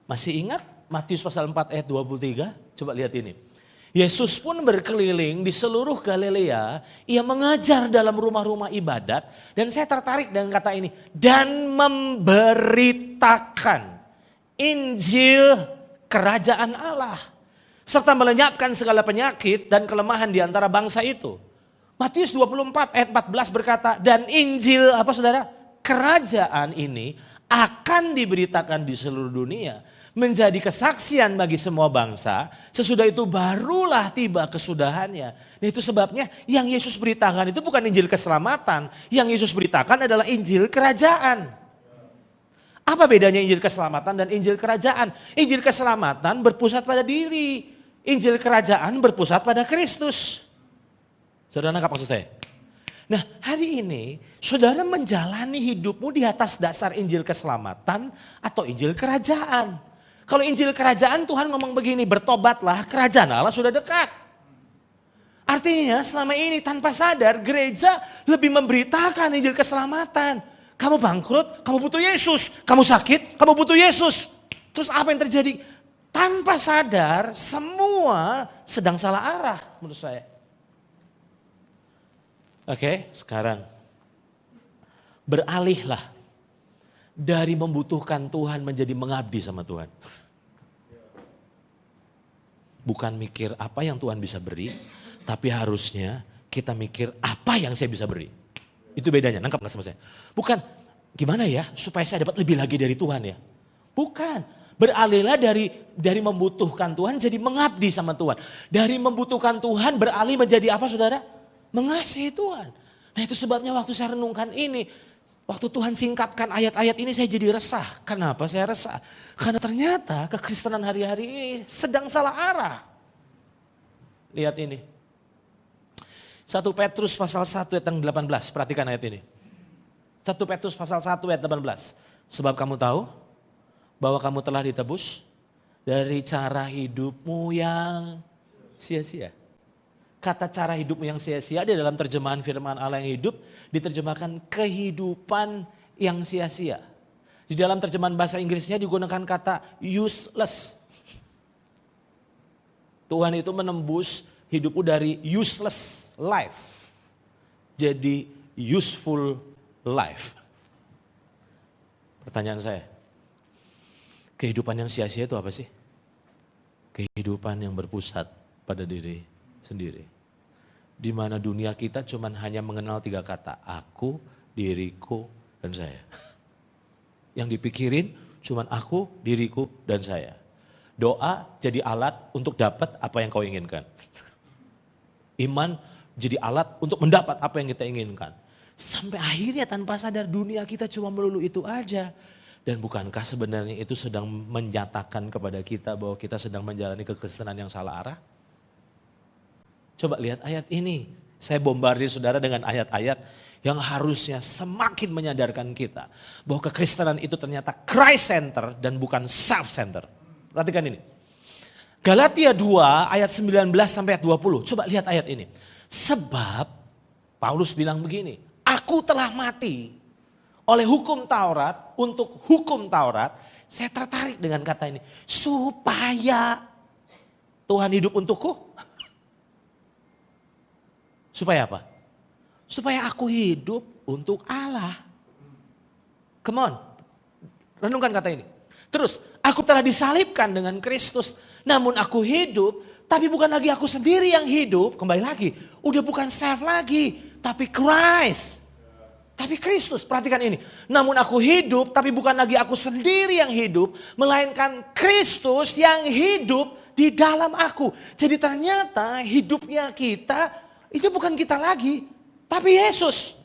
Masih ingat Matius pasal 4 ayat 23? Coba lihat ini. Yesus pun berkeliling di seluruh Galilea, ia mengajar dalam rumah-rumah ibadat, dan saya tertarik dengan kata ini, dan memberitakan Injil kerajaan Allah, serta melenyapkan segala penyakit dan kelemahan di antara bangsa itu. Matius 24 ayat 14 berkata, dan Injil apa saudara? Kerajaan ini akan diberitakan di seluruh dunia, menjadi kesaksian bagi semua bangsa, sesudah itu barulah tiba kesudahannya. Nah itu sebabnya yang Yesus beritakan itu bukan Injil keselamatan, yang Yesus beritakan adalah Injil kerajaan. Apa bedanya Injil keselamatan dan Injil kerajaan? Injil keselamatan berpusat pada diri, Injil kerajaan berpusat pada Kristus. Saudara nangkap maksud saya? Nah hari ini saudara menjalani hidupmu di atas dasar Injil keselamatan atau Injil kerajaan. Kalau Injil kerajaan Tuhan ngomong begini, bertobatlah kerajaan Allah sudah dekat. Artinya selama ini tanpa sadar gereja lebih memberitakan Injil keselamatan. Kamu bangkrut, kamu butuh Yesus. Kamu sakit, kamu butuh Yesus. Terus apa yang terjadi? Tanpa sadar semua sedang salah arah menurut saya. Oke, sekarang beralihlah dari membutuhkan Tuhan menjadi mengabdi sama Tuhan. Bukan mikir apa yang Tuhan bisa beri, tapi harusnya kita mikir apa yang saya bisa beri. Itu bedanya, nangkap gak sama saya? Bukan gimana ya supaya saya dapat lebih lagi dari Tuhan ya. Bukan, beralihlah dari membutuhkan Tuhan jadi mengabdi sama Tuhan. Dari membutuhkan Tuhan beralih menjadi apa saudara? Mengasihi Tuhan. Nah itu sebabnya waktu saya renungkan ini, waktu Tuhan singkapkan ayat-ayat ini saya jadi resah. Kenapa saya resah? Karena ternyata kekristenan hari-hari ini sedang salah arah. Lihat ini. 1 Petrus pasal 1 ayat 18, perhatikan ayat ini. 1 Petrus pasal 1 ayat 18. Sebab kamu tahu bahwa kamu telah ditebus dari cara hidupmu yang sia-sia. Kata cara hidupmu yang sia-sia di dalam terjemahan firman Allah yang hidup diterjemahkan kehidupan yang sia-sia. Di dalam terjemahan bahasa Inggrisnya digunakan kata useless. Tuhan itu menembus hidupmu dari useless life jadi useful life. Pertanyaan saya, kehidupan yang sia-sia itu apa sih? Kehidupan yang berpusat pada diri sendiri. Di mana dunia kita cuman hanya mengenal 3 kata, aku, diriku, dan saya. Yang dipikirin cuman aku, diriku, dan saya. Doa jadi alat untuk dapat apa yang kau inginkan. Iman jadi alat untuk mendapat apa yang kita inginkan. Sampai akhirnya tanpa sadar dunia kita cuma melulu itu aja. Dan bukankah sebenarnya itu sedang menyatakan kepada kita bahwa kita sedang menjalani kekristenan yang salah arah? Coba lihat ayat ini. Saya bombardir saudara dengan ayat-ayat yang harusnya semakin menyadarkan kita bahwa kekristenan itu ternyata Christ center dan bukan self center. Perhatikan ini. Galatia 2 ayat 19 sampai ayat 20. Coba lihat ayat ini. Sebab Paulus bilang begini, aku telah mati oleh hukum Taurat untuk hukum Taurat. Saya tertarik dengan kata ini. Supaya Tuhan hidup untukku. Supaya apa? Supaya aku hidup untuk Allah. Come on. Renungkan kata ini. Terus, aku telah disalibkan dengan Kristus. Namun aku hidup, tapi bukan lagi aku sendiri yang hidup. Kembali lagi, udah bukan self lagi, tapi Christ. Tapi Kristus, perhatikan ini. Namun aku hidup, tapi bukan lagi aku sendiri yang hidup. Melainkan Kristus yang hidup di dalam aku. Jadi ternyata hidupnya kita, itu bukan kita lagi, tapi Yesus.